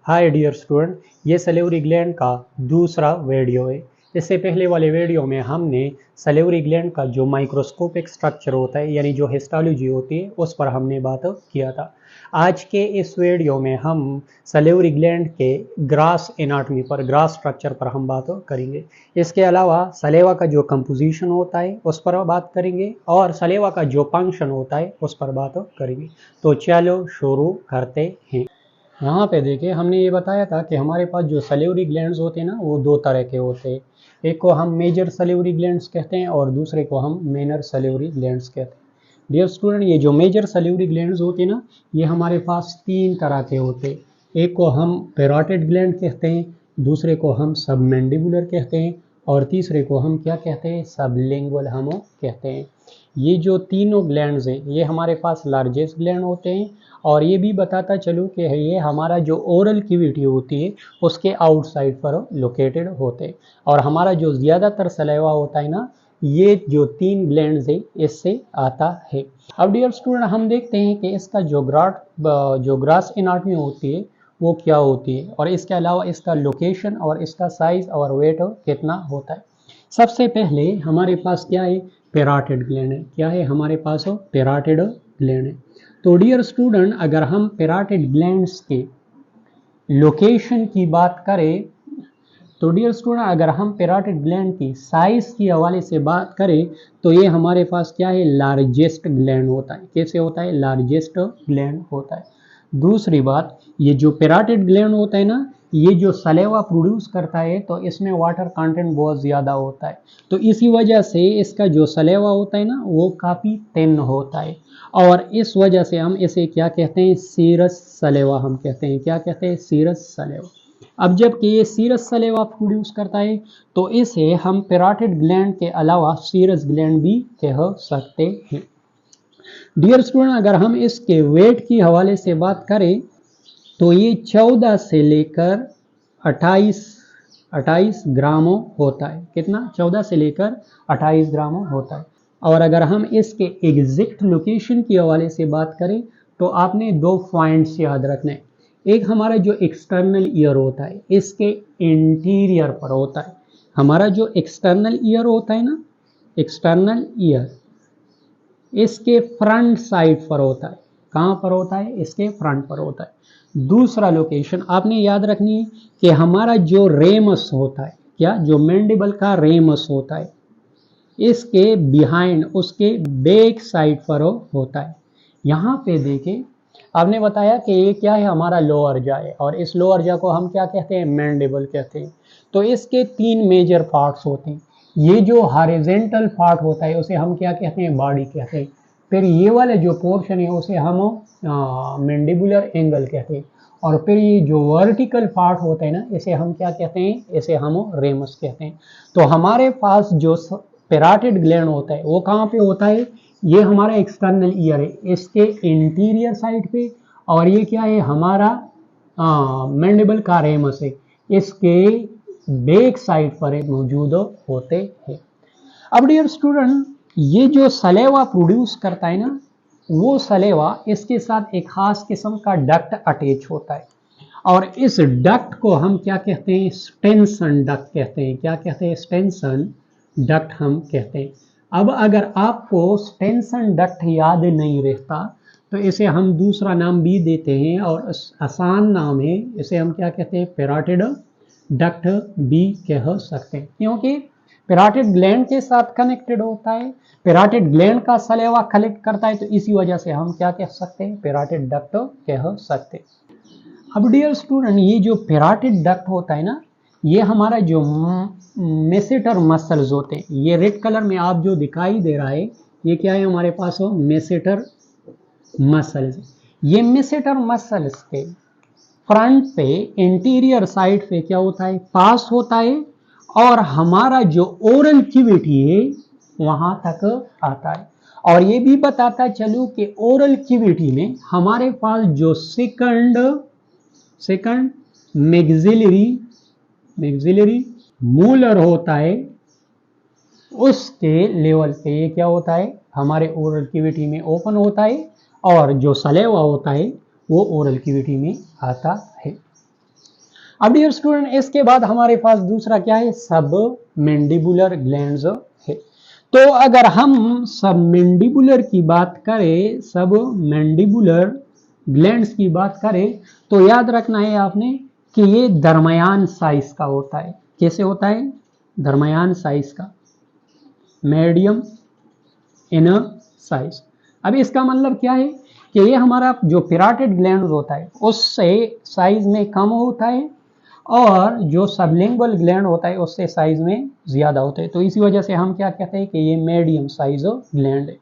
Hi dear student, ये salivary gland का दूसरा वीडियो है। इससे पहले वाले वीडियो में हमने सैलिवरी ग्लैंड का जो माइक्रोस्कोपिक स्ट्रक्चर होता है यानी जो हिस्टोलॉजी होती है उस पर हमने बात किया था। आज के इस वीडियो में हम सैलिवरी ग्लैंड के ग्रास एनाटॉमी पर, ग्रास स्ट्रक्चर पर हम बात करेंगे। इसके अलावा सलेवा का जो कंपोजिशन होता है उस पर बात करेंगे और सलेवा का जो फंक्शन होता है उस पर बात करेंगे। तो चलो शुरू करते हैं। यहाँ पे देखिए, हमने ये बताया था कि हमारे पास जो सैलिवरी ग्लैंड्स होते हैं ना वो दो तरह के होते हैं। एक को हम मेजर सैलिवरी ग्लैंड्स कहते हैं और दूसरे को हम माइनर सैलिवरी ग्लैंड्स कहते हैं। डियर स्टूडेंट, ये जो मेजर सैलिवरी ग्लैंड्स होते हैं ना, ये हमारे पास तीन तरह के होते हैं। एक को हम पैरोटिड ग्लैंड कहते हैं, दूसरे को हम सबमैंडिबुलर कहते हैं और तीसरे को हम क्या कहते हैं, सबलिंगुअल हम कहते हैं। ये जो तीनों ग्लैंड्स हैं ये हमारे पास लार्जेस्ट ग्लैंड होते हैं और ये भी बताता चलूँ कि ये हमारा जो ओरल कैविटी होती है उसके आउटसाइड पर लोकेटेड होते हैं। और हमारा जो ज़्यादातर सलेवा होता है ना, ये जो तीन ग्लैंड्स है इससे आता है। अब डियर स्टूडेंट, हम देखते हैं कि इसका जो ग्रास एनाटॉमी होती है वो क्या होती है और इसके अलावा इसका लोकेशन और इसका साइज और वेट कितना होता है। सबसे पहले हमारे पास क्या है, पैराटिड ग्लैंड है। क्या है हमारे पास, पैराटिड ग्लैंड है। तो डियर स्टूडेंट, अगर हम पैराटिड ग्लैंड्स के लोकेशन की बात करें तो डियर स्टूडेंट, अगर हम पैराटिड ग्लैंड की साइज की हवाले से बात करें तो ये हमारे पास क्या है, लार्जेस्ट ग्लैंड होता है। कैसे होता है, लार्जेस्ट ग्लैंड होता है। दूसरी बात, ये जो पैराटिड ग्लैंड होता है ना, ये जो सलेवा प्रोड्यूस करता है तो इसमें वाटर कंटेंट बहुत ज़्यादा होता है। तो इसी वजह से इसका जो सलेवा होता है ना वो काफ़ी थिन होता है और इस वजह से हम इसे क्या कहते हैं, सीरस सलेवा हम कहते हैं। क्या कहते हैं, सीरस सलेवा। अब जबकि ये सीरस सलेवा प्रोड्यूस करता है तो इसे हम पैराटिड ग्लैंड के अलावा सीरस ग्लैंड भी कह सकते हैं। डियर स्टूडेंट, अगर हम इसके वेट की हवाले से बात करें तो ये 14 से लेकर 28 ग्रामों होता है। कितना, 14 से लेकर 28 ग्रामों होता है। और अगर हम इसके एग्जैक्ट लोकेशन की हवाले से बात करें तो आपने दो पॉइंट्स याद रखने। एक हमारा जो एक्सटर्नल ईयर होता है इसके इंटीरियर पर होता है। हमारा जो एक्सटर्नल ईयर होता है ना, एक्सटर्नल ईयर इसके फ्रंट साइड पर होता है। कहाँ पर होता है, इसके फ्रंट पर होता है। दूसरा लोकेशन आपने याद रखनी है कि हमारा जो रेमस होता है, क्या, जो मैंडिबल का रेमस होता है इसके बिहाइंड, उसके बैक साइड पर होता है। यहाँ पे देखें, आपने बताया कि ये क्या है, हमारा लोअर जा है और इस लोअर जा को हम क्या कहते हैं, मैंडिबल कहते हैं। तो इसके तीन मेजर पार्ट्स होते हैं। ये जो हॉरिजॉन्टल पार्ट होता है उसे हम क्या कहते हैं, बॉडी कहते हैं। फिर ये वाला जो पोर्शन है उसे हम मैंडिबुलर एंगल कहते हैं और फिर ये जो वर्टिकल पार्ट होता है ना इसे हम क्या कहते हैं, इसे हम रेमस कहते हैं। तो हमारे पास जो पैराटिड ग्लैंड होता है वो कहाँ पे होता है, ये हमारा एक्सटर्नल ईयर है इसके इंटीरियर साइड पे और ये क्या है, हमारा मैंडिबल का रेमस है इसके बैक साइड पर मौजूद होते हैं। अब डियर स्टूडेंट, ये जो सलेवा प्रोड्यूस करता है ना वो सलेवा, इसके साथ एक खास किस्म का डक्ट अटैच होता है और इस डक्ट को हम क्या कहते हैं, स्टेंसन डक्ट कहते हैं। क्या कहते हैं, स्टेंसन डक्ट हम कहते हैं। अब अगर आपको स्टेंसन डक्ट याद नहीं रहता तो इसे हम दूसरा नाम भी देते हैं और आसान नाम है, इसे हम क्या कहते हैं, पैराटिड डक्ट भी कह सकते हैं क्योंकि पैराटिड ग्लैंड के साथ कनेक्टेड होता है। पैराटिड ग्लैंड का सलेवा कलेक्ट करता है तो इसी वजह से हम क्या कह सकते हैं, पैराटिड डक्ट कह सकते हैं। अब डियर स्टूडेंट, ये जो पैराटिड डक्ट होता है ना, ये हमारा जो मेसेटर मसल्स होते हैं, ये रेड कलर में आप जो दिखाई दे रहा है ये क्या है, हमारे पास हो मेसेटर मसल्स। ये मेसेटर मसल्स के फ्रंट पे, इंटीरियर साइड पे क्या होता है, पास होता है और हमारा जो ओरल कैविटी है वहां तक आता है। और ये भी बताता चलूं कि ओरल कैविटी में हमारे पास जो सेकंड मैक्सिलरी मूलर होता है उसके लेवल पे ये क्या होता है, हमारे ओरल कैविटी में ओपन होता है और जो सलेवा होता है वो ओरल कैविटी में आता है। अब डियर स्टूडेंट इसके बाद हमारे पास दूसरा क्या है, सब मैंडिबुलर ग्लैंड्स है। तो अगर हम सब मैंडिबुलर की बात करें, सब मैंडिबुलर ग्लैंड्स की बात करें, तो याद रखना है आपने कि ये दरमियान साइज का होता है। कैसे होता है, दरमियान साइज का, मीडियम इन साइज। अब इसका मतलब क्या है कि ये हमारा जो पैराटिड ग्लैंड होता है उससे साइज में कम होता है, और जो सबलिंगुअल ग्लैंड होता है उससे साइज में ज्यादा होता है। तो इसी वजह से हम क्या कहते हैं कि ये मीडियम साइज ग्लैंड है।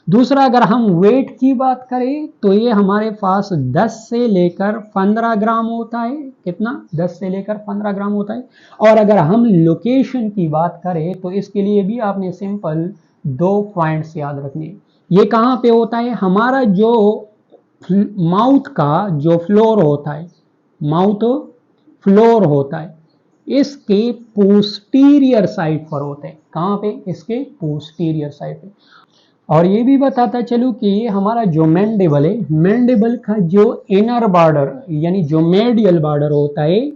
दूसरा, अगर हम वेट की बात करें तो ये हमारे पास 10 से लेकर 15 ग्राम होता है। कितना, 10 से लेकर 15 ग्राम होता है। और अगर हम लोकेशन की बात करें तो इसके लिए भी आपने सिंपल 2 पॉइंट्स याद रखने। ये कहाँ पे होता है, हमारा जो माउथ का जो फ्लोर होता है, माउथ फ्लोर होता है, इसके पोस्टीरियर साइड पर होते हैं। कहाँ पे, इसके पोस्टीरियर साइड पे। और ये भी बताता चलूं कि ये हमारा जो मैंडिबल है, मैंडिबल का जो इनर बॉर्डर यानी जो मेडियल बॉर्डर होता है,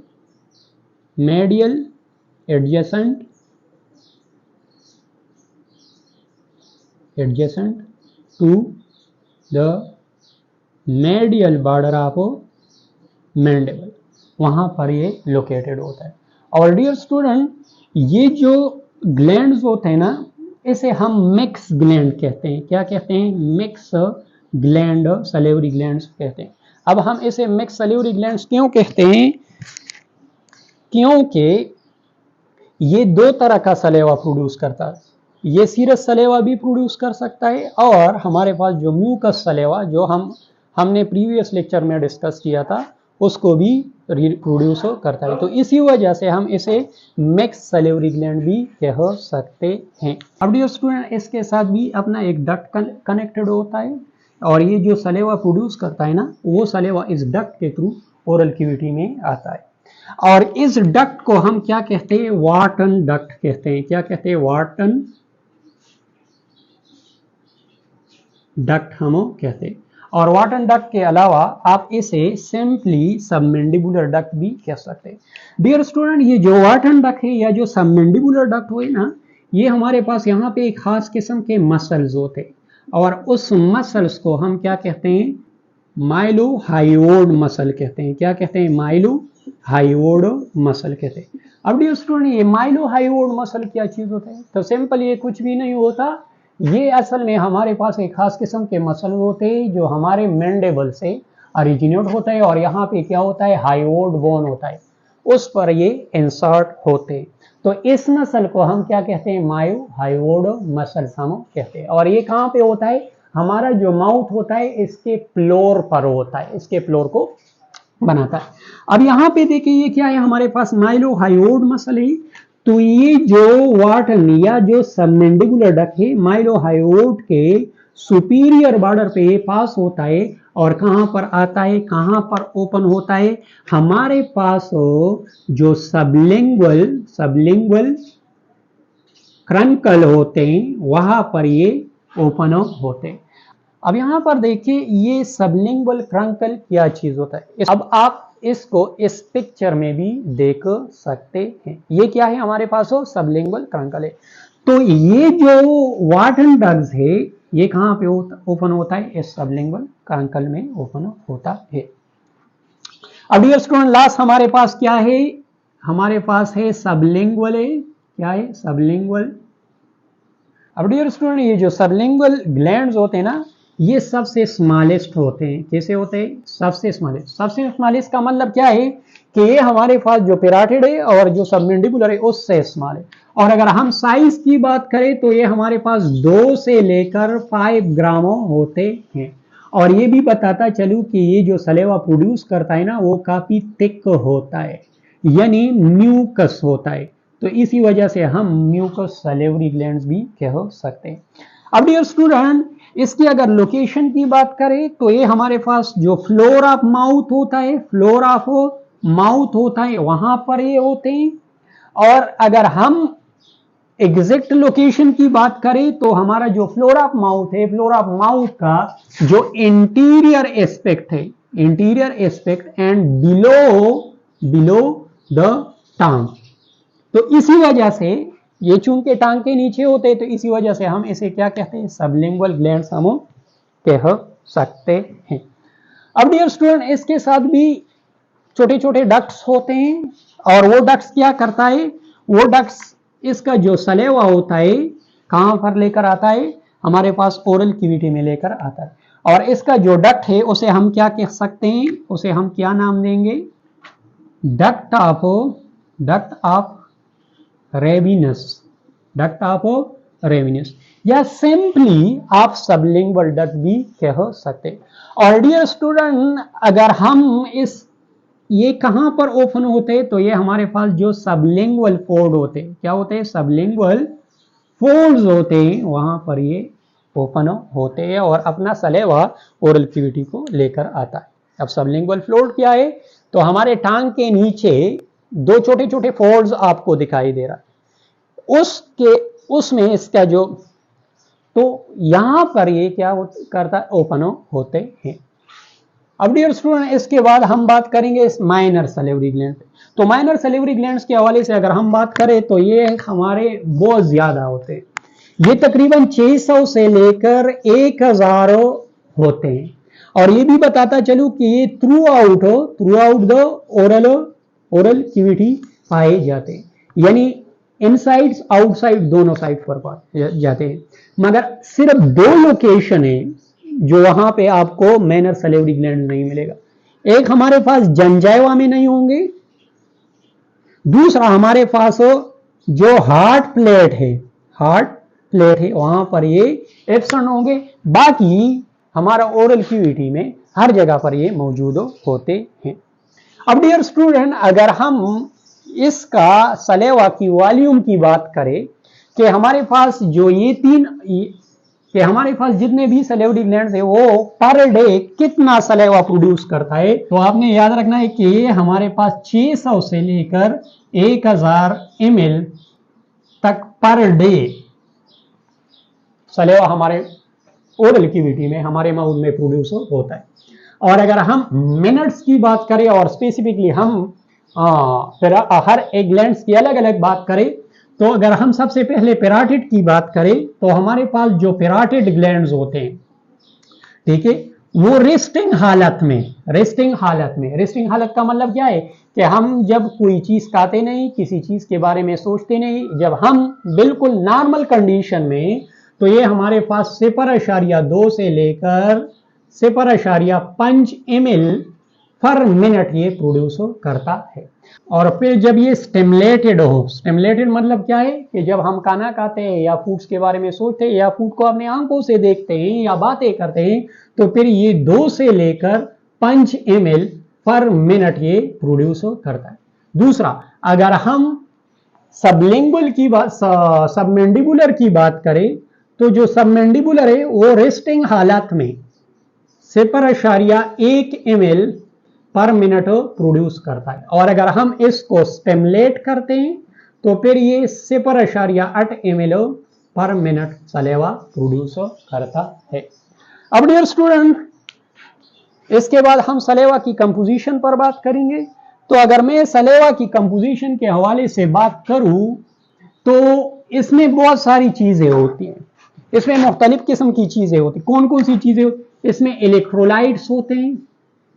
medial adjacent to the medial border of mandible, वहां पर ये लोकेटेड होता है। और डियर स्टूडेंट, ये जो ग्लैंड्स होते हैं ना, इसे हम मिक्स ग्लैंड कहते हैं। क्या कहते हैं, मिक्स ग्लैंड, सलेवरी ग्लैंड्स कहते हैं। अब हम इसे मिक्स सलेवरी ग्लैंड्स क्यों कहते हैं, क्योंकि ये 2 तरह का सलेवा प्रोड्यूस करता है। ये सीरस सलेवा भी प्रोड्यूस कर सकता है, और हमारे पास जो म्यूकस सलेवा जो हमने प्रीवियस लेक्चर में डिस्कस किया था उसको भी प्रोड्यूस करता है। तो इसी वजह से हम इसे मिक्स सलेवरी ग्लैंड भी कह सकते हैं। अब डियर स्टूडेंट, इसके साथ भी अपना एक डक्ट कनेक्टेड होता है, और ये जो सलेवा प्रोड्यूस करता है ना, वो सलेवा इस डक्ट के थ्रू ओरल कैविटी में आता है। और इस डक्ट को हम क्या कहते हैं, वार्टन डक्ट कहते हैं। क्या कहते हैं, वार्टन डक्ट हम कहते हैं। और वार्टन डक्ट के अलावा आप इसे सिंपली सबमैंडिबुलर डक्ट भी कह सकते हैं। डियर स्टूडेंट, ये जो वार्टन डक्ट है या जो सबमैंडिबुलर डक्ट हुए ना, ये हमारे पास यहाँ पे एक खास किस्म के मसल्स होते हैं, और उस मसल्स को हम क्या कहते हैं, माइलोहायोड मसल कहते हैं। क्या कहते हैं, माइलोहायोड मसल कहते हैं। अब डियर स्टूडेंट, ये माइलोहायोड मसल क्या चीज होता है, तो सिंपल ये कुछ भी नहीं होता, ये असल में हमारे पास एक खास किस्म के मसल होते हैं जो हमारे मैंडिबल से ओरिजिनेट होता है, और यहाँ पे क्या होता है, हायोड बोन होता है, उस पर ये इंसर्ट होते हैं। तो इस मसल को हम क्या कहते हैं, मायोहायोड मसल हम कहते हैं। और ये कहाँ पे होता है, हमारा जो माउथ होता है इसके फ्लोर पर होता है, इसके फ्लोर को बनाता है। अब यहाँ पे देखिए ये क्या है, हमारे पास माइलोहायोड मसल है। तो ये जो वार्टन या जो सबमैंडिबुलर डक्ट है, माइलोहायोड के सुपीरियर बॉर्डर पे पास होता है, और कहां पर आता है, कहां पर ओपन होता है, हमारे पास जो सबलिंगुअल क्रंकल होते हैं वहां पर ये ओपन होते हैं। अब यहां पर देखिए ये सबलिंगुअल क्रंकल क्या चीज होता है। अब आप इसको इस पिक्चर में भी देख सकते हैं। ये क्या है, हमारे पास हो सबलिंगुअल क्रंकल है। तो ये जो वार्टन डक्ट है ये कहां पे ओपन होता है, इस सबलिंगुअल क्रंकल में ओपन होता है। अब डियर स्टूडेंट, लास्ट हमारे पास क्या है, हमारे पास है सबलिंगुअल है। क्या है, सबलिंगुअल। अब डियर स्टूडेंट, ये जो सबलिंगुअल ग्लैंड्स होते हैं ना, ये सबसे स्मॉलेस्ट होते हैं। कैसे होते हैं, सबसे स्मॉलेस्ट। सबसे स्मॉलेस्ट का मतलब क्या है कि ये हमारे पास जो पैराटिड है और जो सबमैंडिबुलर है उससे स्मॉल है। और अगर हम साइज की बात करें तो ये हमारे पास 2 से लेकर 5 ग्राम होते हैं। और ये भी बताता चलूं कि ये जो सलेवा प्रोड्यूस करता है ना, वो काफी थिक होता है, यानी म्यूकस होता है। तो इसी वजह से हम म्यूकस सलेवरी ग्लैंड्स भी कह सकते हैं। अब डियर स्टूडेंट, इसकी अगर लोकेशन की बात करें तो ये हमारे पास जो फ्लोर ऑफ माउथ होता है, फ्लोर ऑफ माउथ होता है, वहां पर ये होते हैं। और अगर हम एग्जैक्ट लोकेशन की बात करें तो हमारा जो फ्लोर ऑफ माउथ है, फ्लोर ऑफ माउथ का जो इंटीरियर एस्पेक्ट है, interior aspect and below below the टांग। तो इसी वजह से ये चूंकि टांग के नीचे होते हैं, तो इसी वजह से हम इसे क्या कहते हैं, सबलिंगुअल ग्लैंड्स हम कह सकते हैं। अब डियर स्टूडेंट, इसके साथ भी छोटे छोटे डक्ट्स होते हैं, और वो डक्ट्स क्या करता है, वो डक्ट्स इसका जो सलेवा होता है कहां पर लेकर आता है, हमारे पास ओरल कैविटी में लेकर आता है। और इसका जो डक्ट है उसे हम क्या कह सकते हैं, उसे हम क्या नाम देंगे, duct of Rivinus, duct of Rivinus, या सिंपली आप सबलिंगुअल डक्ट भी कह सकते हैं। और डियर स्टूडेंट, अगर हम ये कहां पर ओपन होते हैं, तो ये हमारे पास जो सबलिंगुअल फोल्ड होते हैं, क्या होते हैं, सबलिंगुअल फोल्ड्स होते हैं, वहां पर ये ओपन होते हैं और अपना सलेवा ओरल कैविटी को लेकर आता है। अब सबलिंगुअल फोल्ड क्या है, तो हमारे टांग के नीचे दो छोटे छोटे फोल्ड्स आपको दिखाई दे रहा है, उसमें इसका जो, तो यहां पर ये क्या करता है, ओपन होते हैं। अब डियर स्टूडेंट, इसके बाद हम बात करेंगे इस माइनर सलेवरी ग्लैंड पे। तो माइनर सलेवरी ग्लैंड्स के हवाले से अगर हम बात करें, तो ये हमारे बहुत ज्यादा होते हैं, ये तकरीबन 600 से लेकर 1000 होते हैं। और ये भी बताता चलूं कि ये through out the oral cavity पाए जाते हैं, यानी इनसाइड आउटसाइड दोनों साइड पर पाए जाते हैं। मगर सिर्फ 2 लोकेशन है जो वहां पे आपको माइनर सलेवरी ग्लैंड नहीं मिलेगा। एक हमारे पास जंजाइवा में नहीं होंगे, दूसरा हमारे पास जो हार्ट प्लेट है वहां पर ये एब्सेंट होंगे। बाकी हमारा ओरल कैविटी में हर जगह पर ये मौजूद होते हैं। अब डियर स्टूडेंट, अगर हम इसका सलेवा की वॉल्यूम की बात करें कि हमारे पास जो कि हमारे पास जितने भी सलेवरी ग्लैंड्स है वो पर डे कितना सलेवा प्रोड्यूस करता है, तो आपने याद रखना है कि ये हमारे पास 600 से लेकर 1000 ml तक पर डे सलेवा हमारे ओरल कैविटी में, हमारे माउथ में प्रोड्यूस होता है। और अगर हम मिनट्स की बात करें और स्पेसिफिकली हम हर एक ग्लैंड्स की अलग अलग बात करें, तो अगर हम सबसे पहले पैराटिड की बात करें, तो हमारे पास जो पैराटिड ग्लैंड्स होते हैं, ठीक है, वो रेस्टिंग हालत का मतलब क्या है कि हम जब कोई चीज खाते नहीं, किसी चीज के बारे में सोचते नहीं, जब हम बिल्कुल नॉर्मल कंडीशन में, तो ये हमारे पास 0.2 से लेकर 0.5 ml पर मिनट ये प्रोड्यूस करता है। और फिर जब ये स्टिमुलेटेड मतलब क्या है कि जब हम खाना खाते हैं या फूड्स के बारे में सोचते हैं या फूड को अपने आंखों से देखते हैं या बातें करते हैं, तो फिर ये 2 से लेकर 5 ml पर मिनट ये प्रोड्यूस करता है। दूसरा, अगर हम सबमेंडिबुलर की बात करें, तो जो सबमेंडिबुलर है वो रेस्टिंग हालत में 0.1 ml पर मिनट प्रोड्यूस करता है। और अगर हम इसको स्टिमुलेट करते हैं, तो फिर ये 0.8 ml पर मिनट सलेवा प्रोड्यूस करता है। अब डियर स्टूडेंट, इसके बाद हम सलेवा की कंपोजिशन पर बात करेंगे। तो अगर मैं सलेवा की कंपोजिशन के हवाले से बात करूं, तो इसमें बहुत सारी चीजें होती हैं, इसमें मुख्तलिफ किस्म की चीजें होती। कौन कौन सी चीजें होती? इसमें इलेक्ट्रोलाइट्स होते हैं।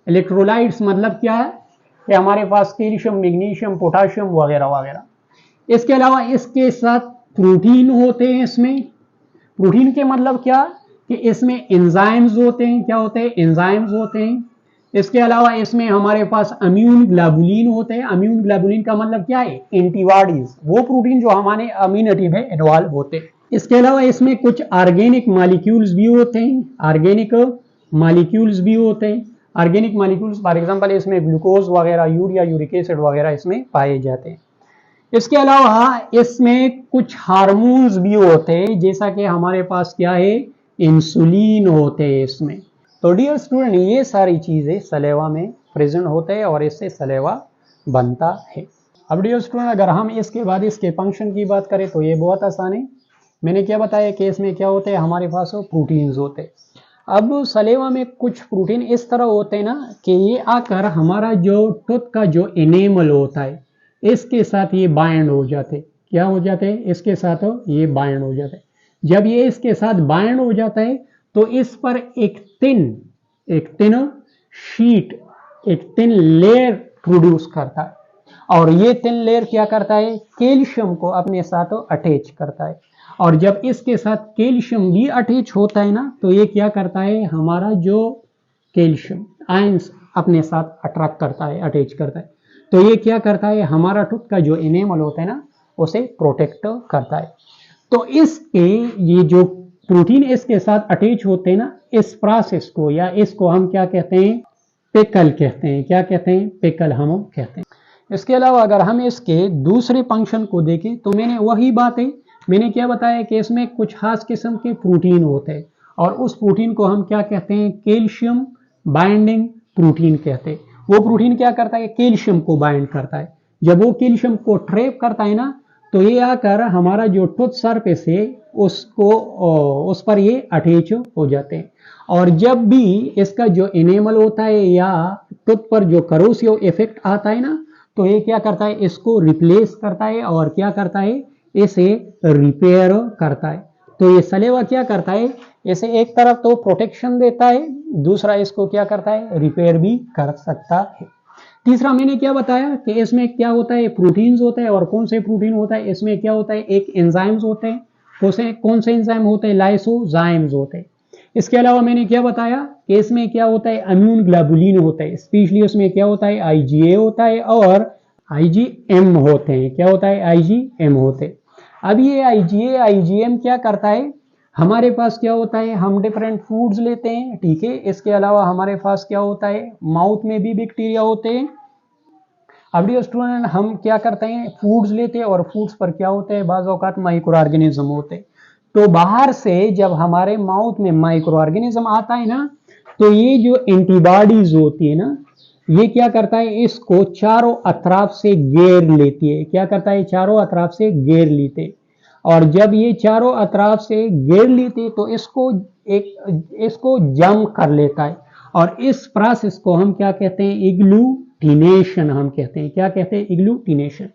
इलेक्ट्रोलाइट्स मतलब क्या है कि हमारे पास कैल्शियम, मैग्नीशियम, पोटाशियम वगैरह वगैरह। इसके अलावा इसके साथ प्रोटीन होते हैं। इसमें प्रोटीन के मतलब क्या कि इसमें एंजाइम्स होते हैं। क्या होते हैं? एंजाइम्स होते हैं। इसके अलावा इसमें हमारे पास अम्यून ग्लोबुलिन होते हैं। अम्यून ग्लोबुलिन का मतलब क्या है? एंटीबॉडीज, वो प्रोटीन जो हमारे इम्यूनिटी में इन्वॉल्व होते हैं। इसके अलावा इसमें कुछ ऑर्गेनिक मॉलिक्यूल्स भी होते हैं। ऑर्गेनिक मॉलिक्यूल्स फॉर एग्जांपल इसमें ग्लूकोज वगैरह, यूरिया, यूरिक एसिड वगैरह इसमें पाए जाते हैं। इसके अलावा इसमें कुछ हार्मोन्स भी होते हैं, जैसा कि हमारे पास क्या है? इंसुलिन होते हैं इसमें। तो डियर स्टूडेंट, ये सारी चीजें सलेवा में प्रेजेंट होते हैं और इससे सलेवा बनता है। अब डियर स्टूडेंट, अगर हम इसके बाद इसके फंक्शन की बात करें, तो ये बहुत आसान है। मैंने क्या बताया कि इसमें क्या होते हैं? हमारे पास प्रोटीन्स होते हैं। अब सलेवा में कुछ प्रोटीन इस तरह होते हैं ना कि ये आकर हमारा जो टूथ का जो एनेमल होता है इसके साथ ये बाइंड हो जाते। क्या हो जाते हैं? इसके साथ ये बाइंड हो जाते हैं। जब ये इसके साथ बाइंड हो जाता है तो इस पर एक थिन शीट, एक थिन लेयर प्रोड्यूस करता है और ये थिन लेयर क्या करता है? कैल्शियम को अपने साथ अटैच करता है। और जब इसके साथ कैल्शियम भी अटैच होता है ना तो ये क्या करता है? हमारा जो कैल्शियम आयंस अपने साथ अट्रैक्ट करता है, अटैच करता है। तो ये क्या करता है? हमारा टूथ का जो एनेमल होता है ना उसे प्रोटेक्ट करता है। तो इसके ये जो प्रोटीन इसके साथ अटैच होते हैं ना, इस प्रोसेस को या इसको हम क्या कहते हैं? पिकल कहते हैं। क्या कहते हैं? पिकल हम कहते हैं। इसके अलावा अगर हम इसके दूसरे फंक्शन को देखें तो मैंने वही बात है, मैंने क्या बताया कि इसमें कुछ खास किस्म के प्रोटीन होते हैं और उस प्रोटीन को हम क्या कहते हैं? कैल्शियम बाइंडिंग प्रोटीन कहते हैं। वो प्रोटीन क्या करता है? कैल्शियम को बाइंड करता है। जब वो कैल्शियम को ट्रैप करता है ना तो ये आकर हमारा जो टूथ सरफेस है उसको उस पर ये अटैच हो जाते हैं। और जब भी इसका जो एनेमल होता है या टूथ पर जो करोसिव इफेक्ट आता है ना तो ये क्या करता है? इसको रिप्लेस करता है और क्या करता है? इसे रिपेयर करता है। तो ये सलेवा क्या करता है? इसे एक तरफ तो प्रोटेक्शन देता है, दूसरा इसको क्या करता है? रिपेयर भी कर सकता है। तीसरा मैंने क्या बताया कि इसमें क्या होता है? प्रोटीन्स होते हैं। और कौन से प्रोटीन होता है? इसमें क्या होता है? एक एंजाइम्स होते हैं। कौन से एंजाइम होते हैं? लाइसोजाइम्स होते हैं। इसके अलावा मैंने क्या बताया कि इसमें क्या होता है? इम्यून ग्लोबुलिन होता है। स्पेशली उसमें क्या होता है? आईजीए होता है और आईजीएम होते हैं। क्या होता है? आईजीएम होते हैं। अब ये आईजीए आईजीएम क्या करता है? हमारे पास क्या होता है? हम डिफरेंट फूड्स लेते हैं, ठीक है। इसके अलावा हमारे पास क्या होता है? माउथ में भी बैक्टीरिया होते हैं। अब डियर स्टूडेंट, हम क्या करते हैं? फूड्स लेते हैं और फूड्स पर क्या होते हैं? बाज़ औक़ात माइक्रो ऑर्गेनिज्म होते हैं। तो बाहर से जब हमारे माउथ में माइक्रो ऑर्गेनिज्म आता है ना तो ये जो एंटीबॉडीज होती है ना ये क्या करता है? इसको चारों अतराफ से घेर लेती है। क्या करता है? चारों अतराफ से घेर लेते। और जब ये चारों अतराफ से घेर लेते तो इसको जम कर लेता है और इस प्रोसेस को हम क्या कहते हैं? इग्लूटिनेशन हम कहते हैं। क्या कहते हैं? इग्लूटिनेशन।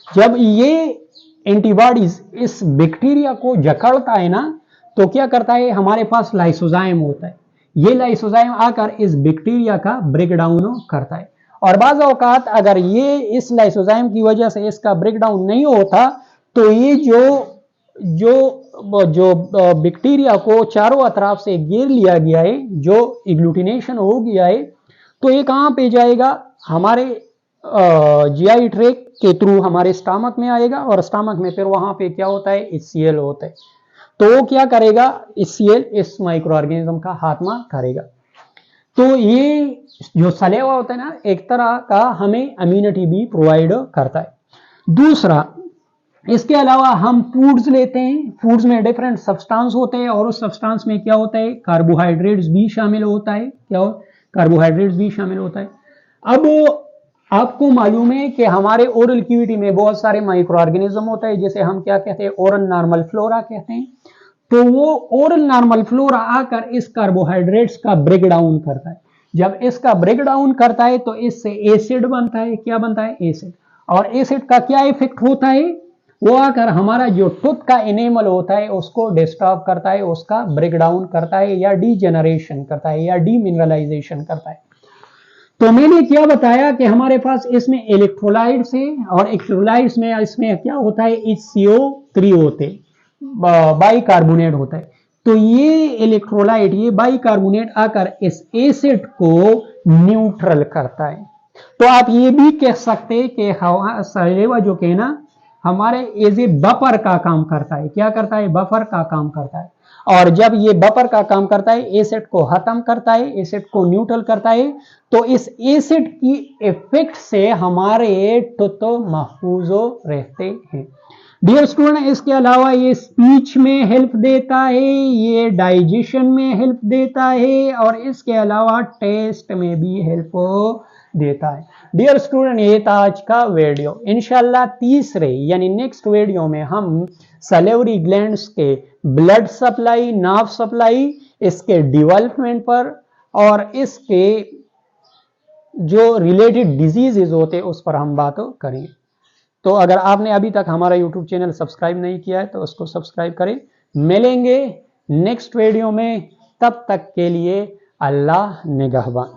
जब ये एंटीबॉडीज इस बैक्टीरिया को जकड़ता है ना तो क्या करता है? हमारे पास लाइसोजाइम होता है। ये लाइसोजाइम आकर इस बैक्टीरिया का ब्रेकडाउन करता है। और बाज़ औक़ात अगर ये इस लाइसोजाइम की वजह से इसका ब्रेकडाउन नहीं होता तो ये जो बैक्टीरिया को चारों अतराफ से घेर लिया गया है, जो इग्लूटिनेशन हो गया है, तो ये कहाँ पे जाएगा? हमारे जीआई ट्रैक्ट के थ्रू हमारे स्टमक में आएगा और स्टमक में फिर वहां पे क्या होता है? HCl होता है। तो वो क्या करेगा? HCl इस माइक्रो ऑर्गेनिज्म का खात्मा करेगा। तो ये जो सलेवा होता है ना एक तरह का हमें इम्यूनिटी भी प्रोवाइड करता है। दूसरा, इसके अलावा हम फूड्स लेते हैं। फूड्स में डिफरेंट सब्सटेंस होते हैं और उस सब्सटेंस में क्या होता है? कार्बोहाइड्रेट्स भी शामिल होता है। क्या हो? कार्बोहाइड्रेट्स भी शामिल होता है। अब आपको मालूम है कि हमारे ओरल कैविटी में बहुत सारे माइक्रो ऑर्गेनिज्म होता है जिसे हम क्या कहते हैं? ओरल नॉर्मल फ्लोरा कहते हैं। तो वो ओरल नॉर्मल फ्लोरा आकर इस कार्बोहाइड्रेट्स का ब्रेकडाउन करता है। जब इसका ब्रेकडाउन करता है तो इससे एसिड बनता है। क्या बनता है? एसिड। और एसिड का क्या इफेक्ट होता है? वो आकर हमारा जो टूथ का एनेमल होता है उसको डिस्टर्ब करता है, उसका ब्रेकडाउन करता है या डीजेनरेशन करता है या डीमिनरलाइजेशन करता है। तो मैंने क्या बताया कि हमारे पास इसमें इलेक्ट्रोलाइट्स है और इलेक्ट्रोलाइट्स में इसमें क्या होता है? HCO3 होते, बाइकार्बोनेट होता है। तो ये इलेक्ट्रोलाइट, ये बाइकार्बोनेट आकर इस एसिड को न्यूट्रल करता है। तो आप ये भी कह सकते हैं कि सलेवा जो के ना हमारे एज ए बफर का काम करता है। क्या करता है? बफर का काम करता है। और जब ये बफर का काम करता है, एसिड को खत्म करता है, एसिड को न्यूट्रल करता है, तो इस एसिड की इफेक्ट से हमारे टूथ महफूज रहते हैं। डियर स्टूडेंट, इसके अलावा ये स्पीच में हेल्प देता है, ये डाइजेशन में हेल्प देता है और इसके अलावा टेस्ट में भी हेल्प देता है। डियर स्टूडेंट, ये था आज का वीडियो। इंशाल्लाह तीसरे यानी नेक्स्ट वीडियो में हम सलेवरी ग्लैंड्स के ब्लड सप्लाई, नर्व सप्लाई, इसके डेवलपमेंट पर और इसके जो रिलेटेड डिजीजेज होते हैं उस पर हम बात करेंगे। तो अगर आपने अभी तक हमारा यूट्यूब चैनल सब्सक्राइब नहीं किया है तो उसको सब्सक्राइब करें। मिलेंगे नेक्स्ट वीडियो में, तब तक के लिए अल्लाह निगहबान।